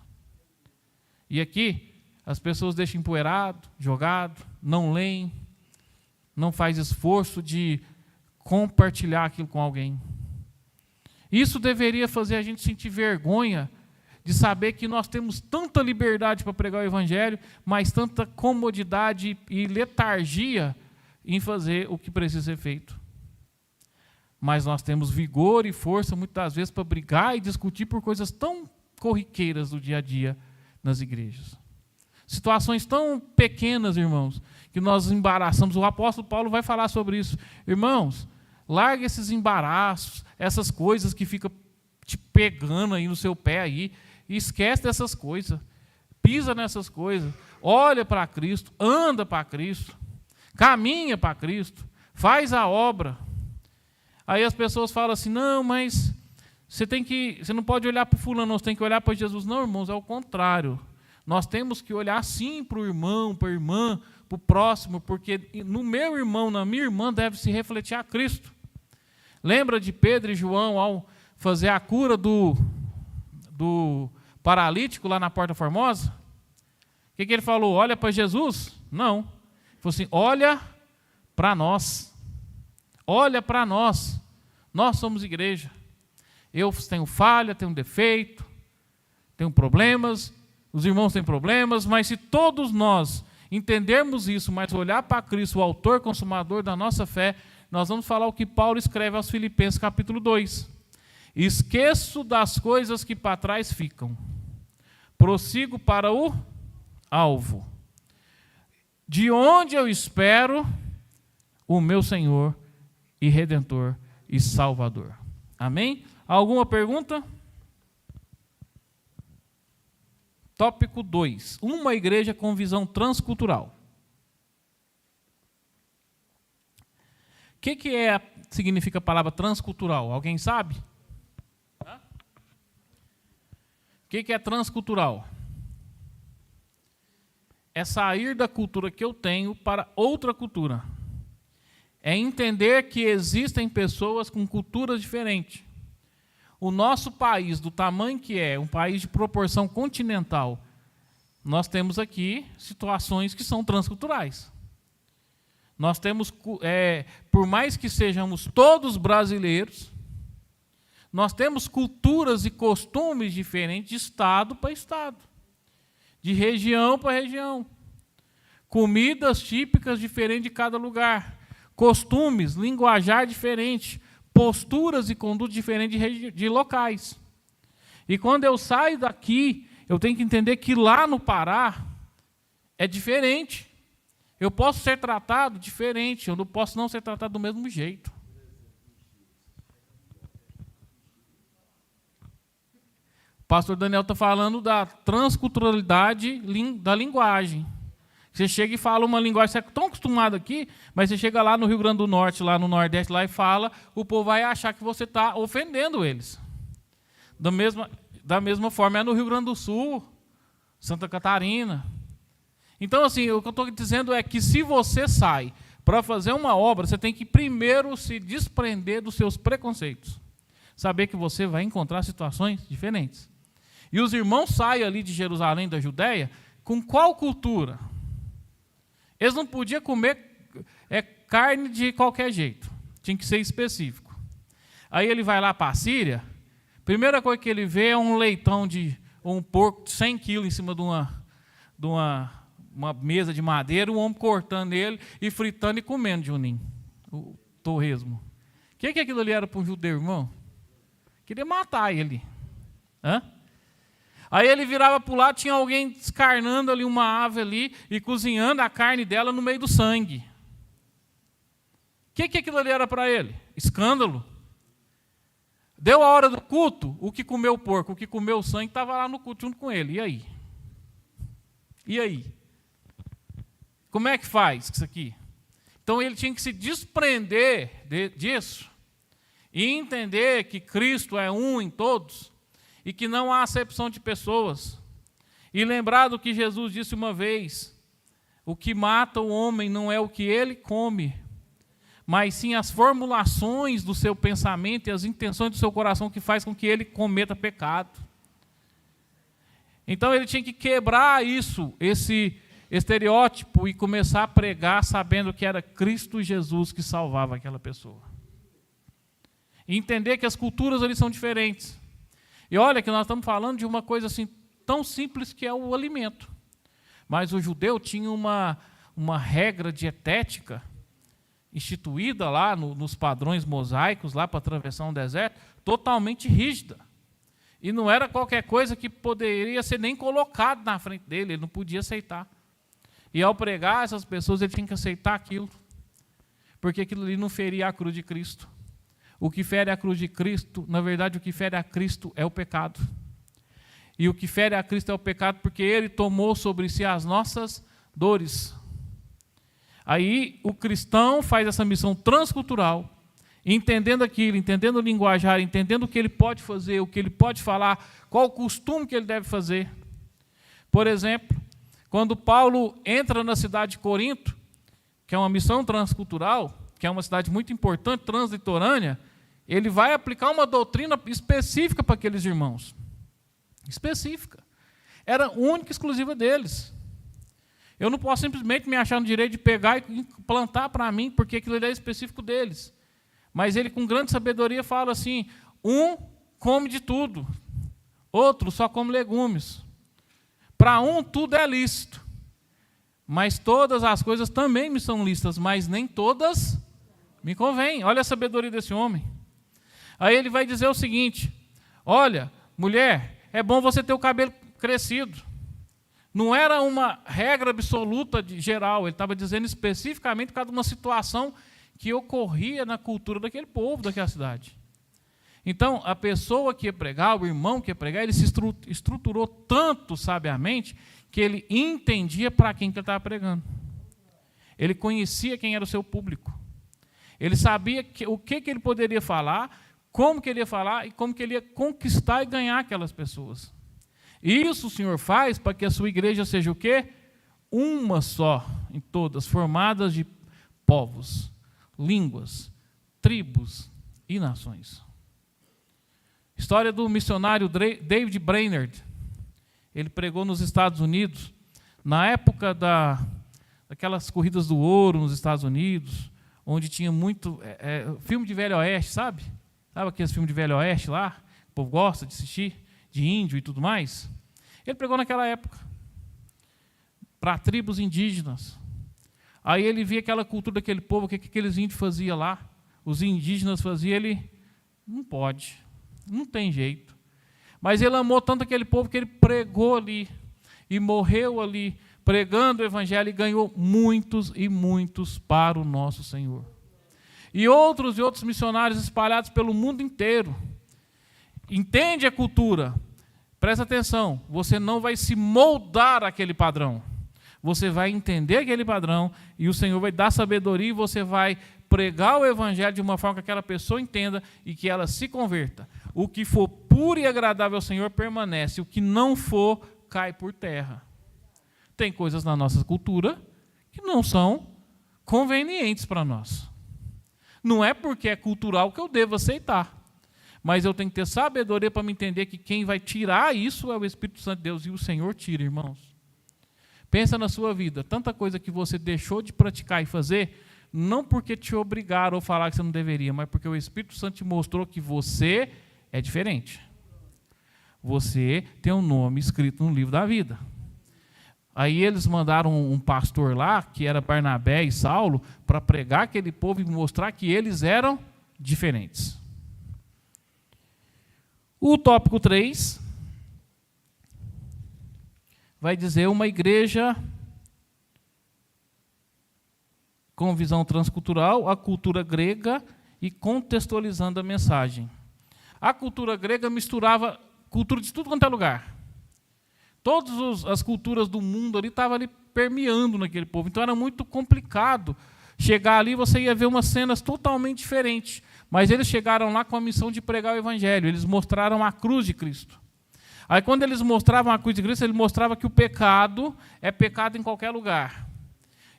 E aqui, as pessoas deixam empoeirado, jogado, não leem, não faz esforço de compartilhar aquilo com alguém. Isso deveria fazer a gente sentir vergonha de saber que nós temos tanta liberdade para pregar o Evangelho, mas tanta comodidade e letargia em fazer o que precisa ser feito. Mas nós temos vigor e força, muitas das vezes, para brigar e discutir por coisas tão corriqueiras do dia a dia nas igrejas. Situações tão pequenas, irmãos, que nós embaraçamos. O apóstolo Paulo vai falar sobre isso. Irmãos, larga esses embaraços, essas coisas que ficam te pegando aí no seu pé aí, e esquece dessas coisas. Pisa nessas coisas. Olha para Cristo, anda para Cristo, caminha para Cristo, faz a obra. Aí as pessoas falam assim: não, mas você não pode olhar para o fulano, você tem que olhar para Jesus. Não, irmãos, é o contrário. Nós temos que olhar sim para o irmão, para a irmã, para o próximo, porque no meu irmão, na minha irmã, deve se refletir a Cristo. Lembra de Pedro e João ao fazer a cura do paralítico lá na Porta Formosa? O que ele falou? Olha para Jesus? Não. Ele falou assim: olha para nós. Olha para nós. Nós somos igreja. Eu tenho falha, tenho defeito, tenho problemas, os irmãos têm problemas, mas se todos nós entendermos isso, mas olhar para Cristo, o autor, consumador da nossa fé, nós vamos falar o que Paulo escreve aos Filipenses, capítulo 2. Esqueço das coisas que para trás ficam, prossigo para o alvo, de onde eu espero o meu Senhor e Redentor e Salvador. Amém? Alguma pergunta? Tópico 2. Uma igreja com visão transcultural. O que significa a palavra transcultural? Alguém sabe? O que é transcultural? É sair da cultura que eu tenho para outra cultura. É entender que existem pessoas com culturas diferentes. O nosso país, do tamanho que é, um país de proporção continental, nós temos aqui situações que são transculturais. Nós temos, por mais que sejamos todos brasileiros, nós temos culturas e costumes diferentes de estado para estado, de região para região, comidas típicas diferentes de cada lugar, costumes, linguajar diferente, posturas e condutas diferentes de locais. E quando eu saio daqui, eu tenho que entender que lá no Pará é diferente. Eu posso ser tratado diferente, eu não posso não ser tratado do mesmo jeito. O pastor Daniel está falando da transculturalidade da linguagem. Você chega e fala uma linguagem, você é tão acostumado aqui, mas você chega lá no Rio Grande do Norte, lá no Nordeste, lá e fala, o povo vai achar que você está ofendendo eles. Da mesma forma é no Rio Grande do Sul, Santa Catarina. Então, assim, o que eu estou dizendo é que se você sai para fazer uma obra, você tem que primeiro se desprender dos seus preconceitos. Saber que você vai encontrar situações diferentes. E os irmãos saem ali de Jerusalém, da Judéia, com qual cultura? Eles não podiam comer carne de qualquer jeito, tinha que ser específico. Aí ele vai lá para a Síria, primeira coisa que ele vê é um leitão ou um porco de 100 quilos em cima de uma mesa de madeira, um homem cortando ele e fritando e comendo Juninho, o torresmo. O que aquilo ali era para um judeu, irmão? Queria matar ele. Hã? Aí ele virava para o lado, tinha alguém descarnando ali uma ave ali e cozinhando a carne dela no meio do sangue. O que aquilo ali era para ele? Escândalo. Deu a hora do culto, o que comeu o porco, o que comeu o sangue, estava lá no culto junto com ele. E aí? E aí? Como é que faz isso aqui? Então ele tinha que se desprender disso e entender que Cristo é um em todos e que não há acepção de pessoas. E lembrar do que Jesus disse uma vez: o que mata o homem não é o que ele come, mas sim as formulações do seu pensamento e as intenções do seu coração que faz com que ele cometa pecado. Então ele tinha que quebrar esse estereótipo e começar a pregar sabendo que era Cristo Jesus que salvava aquela pessoa. E entender que as culturas ali são diferentes. E olha que nós estamos falando de uma coisa assim tão simples que é o alimento. Mas o judeu tinha uma regra dietética instituída lá nos padrões mosaicos, lá para atravessar um deserto, totalmente rígida. E não era qualquer coisa que poderia ser nem colocado na frente dele, ele não podia aceitar. E ao pregar essas pessoas, ele tinha que aceitar aquilo, porque aquilo ali não feria a cruz de Cristo. O que fere a cruz de Cristo, na verdade, o que fere a Cristo é o pecado. E o que fere a Cristo é o pecado porque ele tomou sobre si as nossas dores. Aí o cristão faz essa missão transcultural, entendendo aquilo, entendendo o linguajar, entendendo o que ele pode fazer, o que ele pode falar, qual o costume que ele deve fazer. Por exemplo, quando Paulo entra na cidade de Corinto, que é uma missão transcultural, que é uma cidade muito importante, translitorânea, ele vai aplicar uma doutrina específica para aqueles irmãos. Específica. Era única e exclusiva deles. Eu não posso simplesmente me achar no direito de pegar e implantar para mim, porque aquilo é específico deles. Mas ele, com grande sabedoria, fala assim: um come de tudo, outro só come legumes. Para um, tudo é lícito. Mas todas as coisas também me são lícitas, mas nem todas me convêm. Olha a sabedoria desse homem. Aí ele vai dizer o seguinte: olha, mulher, é bom você ter o cabelo crescido. Não era uma regra absoluta geral, ele estava dizendo especificamente por causa de uma situação que ocorria na cultura daquele povo, daquela cidade. Então, a pessoa que ia pregar, o irmão que ia pregar, ele se estruturou tanto sabiamente que ele entendia para quem que ele estava pregando. Ele conhecia quem era o seu público. Ele sabia o que ele poderia falar, como que ele ia falar e como que ele ia conquistar e ganhar aquelas pessoas. Isso o Senhor faz para que a sua igreja seja o quê? Uma só em todas, formadas de povos, línguas, tribos e nações. História do missionário David Brainerd. Ele pregou nos Estados Unidos, na época daquelas corridas do ouro nos Estados Unidos, onde tinha muito filme de Velho Oeste, sabe? Sabe aqueles filmes de Velho Oeste lá? O povo gosta de assistir, de índio e tudo mais. Ele pregou naquela época, para tribos indígenas. Aí ele via aquela cultura daquele povo, o que aqueles índios faziam lá. Os indígenas faziam, ele não pode, não tem jeito. Mas ele amou tanto aquele povo que ele pregou ali e morreu ali, pregando o evangelho, e ganhou muitos e muitos para o nosso Senhor. E outros missionários espalhados pelo mundo inteiro. Entende a cultura? Presta atenção, você não vai se moldar àquele padrão. Você vai entender aquele padrão e o Senhor vai dar sabedoria e você vai pregar o evangelho de uma forma que aquela pessoa entenda e que ela se converta. O que for puro e agradável ao Senhor permanece, o que não for cai por terra. Tem coisas na nossa cultura que não são convenientes para nós. Não é porque é cultural que eu devo aceitar, mas eu tenho que ter sabedoria para me entender que quem vai tirar isso é o Espírito Santo de Deus, e o Senhor tira, irmãos. Pensa na sua vida, tanta coisa que você deixou de praticar e fazer, não porque te obrigaram ou falaram que você não deveria, mas porque o Espírito Santo te mostrou que você é diferente. Você tem um nome escrito no livro da vida. Aí eles mandaram um pastor lá, que era Barnabé e Saulo, para pregar aquele povo e mostrar que eles eram diferentes. O tópico 3 vai dizer uma igreja com visão transcultural, a cultura grega e contextualizando a mensagem. A cultura grega misturava cultura de tudo quanto é lugar. Todas as culturas do mundo ali estavam ali permeando naquele povo. Então era muito complicado chegar ali, você ia ver umas cenas totalmente diferentes. Mas eles chegaram lá com a missão de pregar o evangelho. Eles mostraram a cruz de Cristo. Aí quando eles mostravam a cruz de Cristo, eles mostravam que o pecado é pecado em qualquer lugar.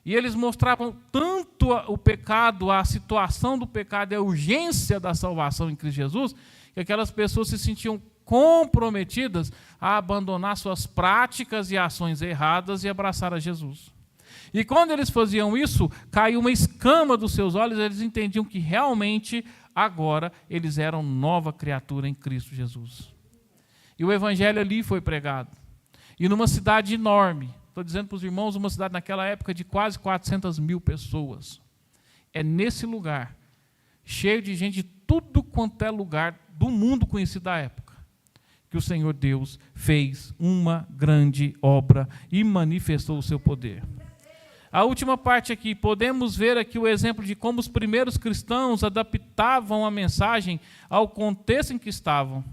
E eles mostravam tanto o pecado, a situação do pecado e a urgência da salvação em Cristo Jesus, que aquelas pessoas se sentiam comprometidas a abandonar suas práticas e ações erradas e abraçar a Jesus. E quando eles faziam isso, caiu uma escama dos seus olhos, eles entendiam que realmente agora eles eram nova criatura em Cristo Jesus. E o evangelho ali foi pregado. E numa cidade enorme, estou dizendo para os irmãos, uma cidade naquela época de quase 400 mil pessoas. É nesse lugar, cheio de gente de tudo quanto é lugar do mundo conhecido da época, que o Senhor Deus fez uma grande obra e manifestou o seu poder. A última parte aqui, podemos ver aqui o exemplo de como os primeiros cristãos adaptavam a mensagem ao contexto em que estavam.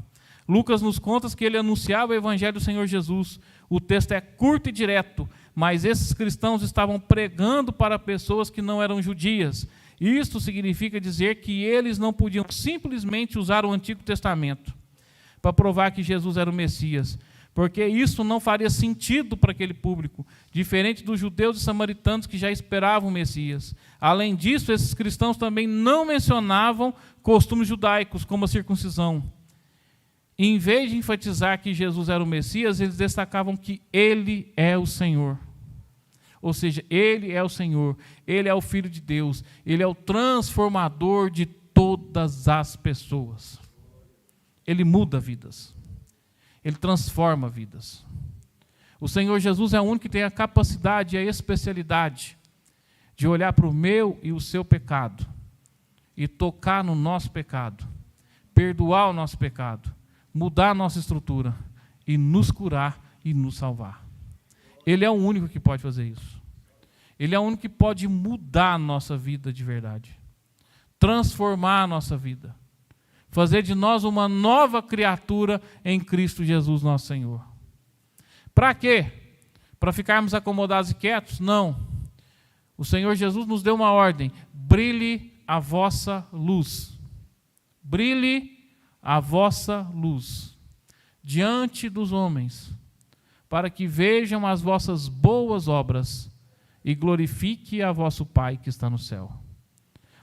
Lucas nos conta que ele anunciava o evangelho do Senhor Jesus. O texto é curto e direto, mas esses cristãos estavam pregando para pessoas que não eram judias. Isto significa dizer que eles não podiam simplesmente usar o Antigo Testamento para provar que Jesus era o Messias, porque isso não faria sentido para aquele público, diferente dos judeus e samaritanos que já esperavam o Messias. Além disso, esses cristãos também não mencionavam costumes judaicos, como a circuncisão. Em vez de enfatizar que Jesus era o Messias, eles destacavam que Ele é o Senhor. Ou seja, Ele é o Senhor, Ele é o Filho de Deus, Ele é o transformador de todas as pessoas. Ele muda vidas. Ele transforma vidas. O Senhor Jesus é o único que tem a capacidade e a especialidade de olhar para o meu e o seu pecado e tocar no nosso pecado, perdoar o nosso pecado, mudar a nossa estrutura e nos curar e nos salvar. Ele é o único que pode fazer isso. Ele é o único que pode mudar a nossa vida de verdade, transformar a nossa vida, fazer de nós uma nova criatura em Cristo Jesus, nosso Senhor. Para quê? Para ficarmos acomodados e quietos? Não. O Senhor Jesus nos deu uma ordem: brilhe a vossa luz. Brilhe a vossa luz diante dos homens, para que vejam as vossas boas obras e glorifique a vosso Pai que está no céu.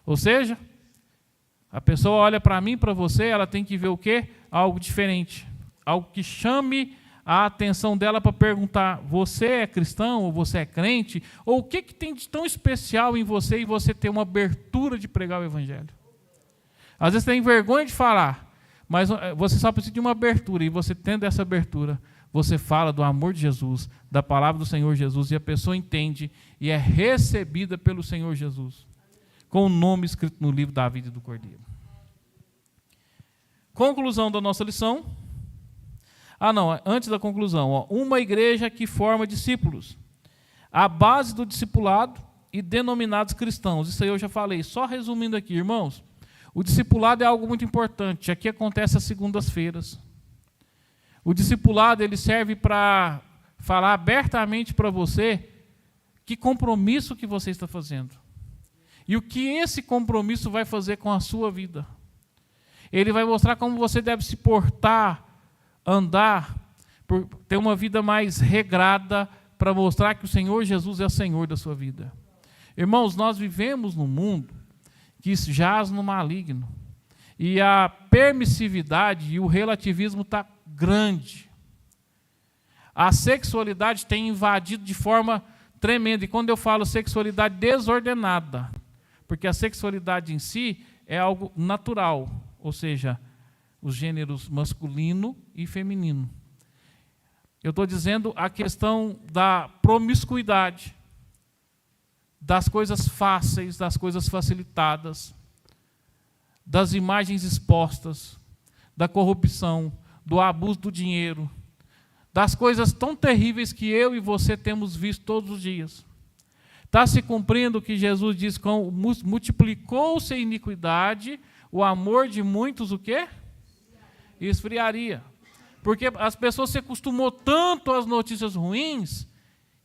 Ou seja, a pessoa olha para mim, para você, ela tem que ver o quê? Algo diferente. Algo que chame a atenção dela para perguntar: você é cristão ou você é crente? Ou o que tem de tão especial em você e você ter uma abertura de pregar o evangelho? Às vezes tem vergonha de falar, mas você só precisa de uma abertura, e você tendo essa abertura, você fala do amor de Jesus, da palavra do Senhor Jesus, e a pessoa entende e é recebida pelo Senhor Jesus, com o nome escrito no livro da vida e do Cordeiro. Conclusão da nossa lição. Antes da conclusão, uma igreja que forma discípulos. A base do discipulado e denominados cristãos. Isso aí eu já falei. Só resumindo aqui, irmãos, o discipulado é algo muito importante. Aqui acontece às segundas-feiras. O discipulado ele serve para falar abertamente para você que compromisso que você está fazendo. E o que esse compromisso vai fazer com a sua vida. Ele vai mostrar como você deve se portar, andar, ter uma vida mais regrada, para mostrar que o Senhor Jesus é o Senhor da sua vida. Irmãos, nós vivemos num mundo que jaz no maligno. E a permissividade e o relativismo está grande. A sexualidade tem invadido de forma tremenda. E quando eu falo sexualidade desordenada, porque a sexualidade em si é algo natural, ou seja, os gêneros masculino e feminino. Eu estou dizendo a questão da promiscuidade, das coisas fáceis, das coisas facilitadas, das imagens expostas, da corrupção, do abuso do dinheiro, das coisas tão terríveis que eu e você temos visto todos os dias. Está se cumprindo o que Jesus diz, multiplicou-se a iniquidade, o amor de muitos o quê? Esfriaria. Porque as pessoas se acostumou tanto às notícias ruins,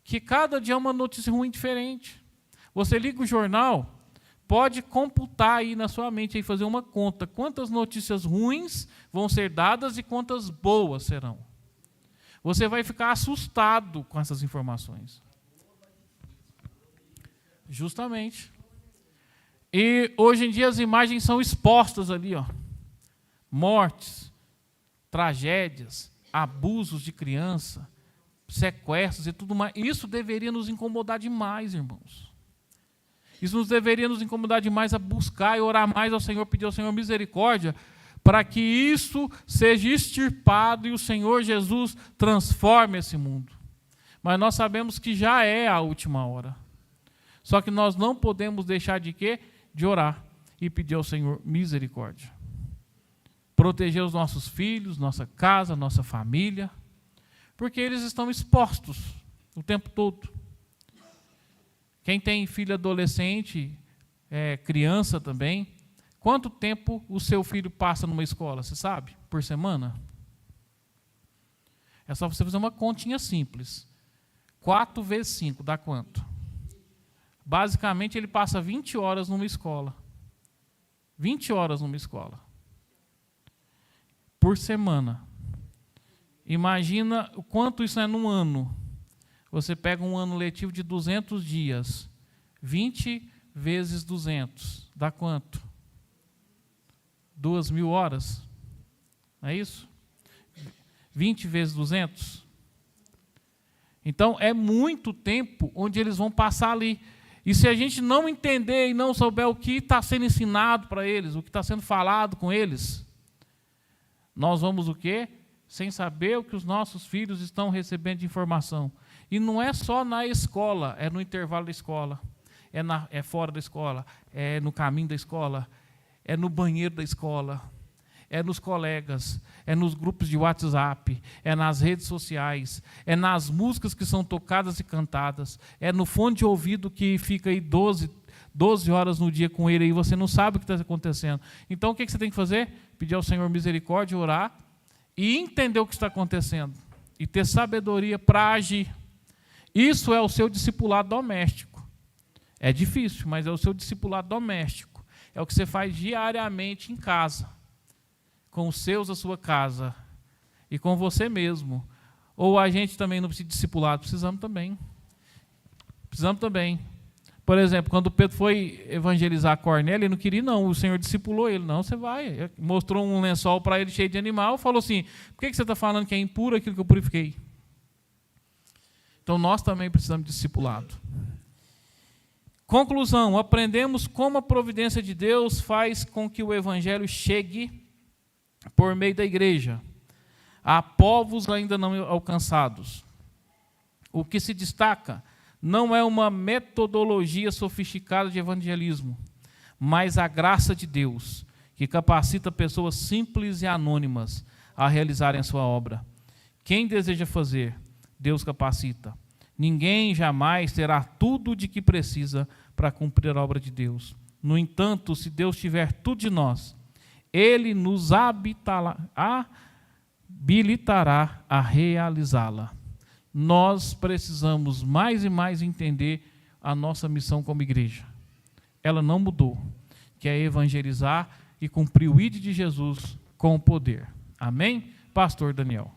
que cada dia é uma notícia ruim diferente. Você liga o jornal, pode computar aí na sua mente, aí fazer uma conta, quantas notícias ruins vão ser dadas e quantas boas serão. Você vai ficar assustado com essas informações. Justamente. E hoje em dia as imagens são expostas ali, ó. Mortes, tragédias, abusos de criança, sequestros e tudo mais. Isso deveria nos incomodar demais, irmãos. Isso nos deveria nos incomodar demais a buscar e orar mais ao Senhor, pedir ao Senhor misericórdia, para que isso seja extirpado e o Senhor Jesus transforme esse mundo. Mas nós sabemos que já é a última hora. Só que nós não podemos deixar de quê? De orar e pedir ao Senhor misericórdia. Proteger os nossos filhos, nossa casa, nossa família, porque eles estão expostos o tempo todo. Quem tem filho adolescente, criança também, quanto tempo o seu filho passa numa escola, você sabe? Por semana? É só você fazer uma continha simples. 4 vezes 5 dá quanto? Basicamente, ele passa 20 horas numa escola. 20 horas numa escola. Por semana. Imagina o quanto isso é num ano. Você pega um ano letivo de 200 dias. 20 vezes 200. Dá quanto? 2.000 horas. Não é isso? 20 vezes 200. Então, é muito tempo onde eles vão passar ali. E se a gente não entender e não souber o que está sendo ensinado para eles, o que está sendo falado com eles, nós vamos o quê? Sem saber o que os nossos filhos estão recebendo de informação. E não é só na escola, é no intervalo da escola, é fora da escola, é no caminho da escola, é no banheiro da escola, é nos colegas, é nos grupos de WhatsApp, é nas redes sociais, é nas músicas que são tocadas e cantadas, é no fone de ouvido que fica aí 12 horas no dia com ele e você não sabe o que está acontecendo. Então o que você tem que fazer? Pedir ao Senhor misericórdia, orar e entender o que está acontecendo e ter sabedoria para agir. Isso é o seu discipulado doméstico. É difícil, mas é o seu discipulado doméstico. É o que você faz diariamente em casa, com os seus da sua casa e com você mesmo. Ou a gente também não precisa de discipulado? Precisamos também. Precisamos também. Por exemplo, quando Pedro foi evangelizar Cornélio, ele não queria não, o Senhor discipulou ele. Não, você vai. Mostrou um lençol para ele cheio de animal, falou assim, por que você está falando que é impuro aquilo que eu purifiquei? Então nós também precisamos de discipulado. Conclusão, aprendemos como a providência de Deus faz com que o evangelho chegue por meio da igreja a povos ainda não alcançados. O que se destaca não é uma metodologia sofisticada de evangelismo, mas a graça de Deus, que capacita pessoas simples e anônimas a realizarem a sua obra. Quem deseja fazer, Deus capacita. Ninguém jamais terá tudo de que precisa para cumprir a obra de Deus. No entanto, se Deus tiver tudo de nós, Ele nos habilitará a realizá-la. Nós precisamos mais e mais entender a nossa missão como igreja. Ela não mudou, que é evangelizar e cumprir o ID de Jesus com o poder. Amém? Pastor Daniel.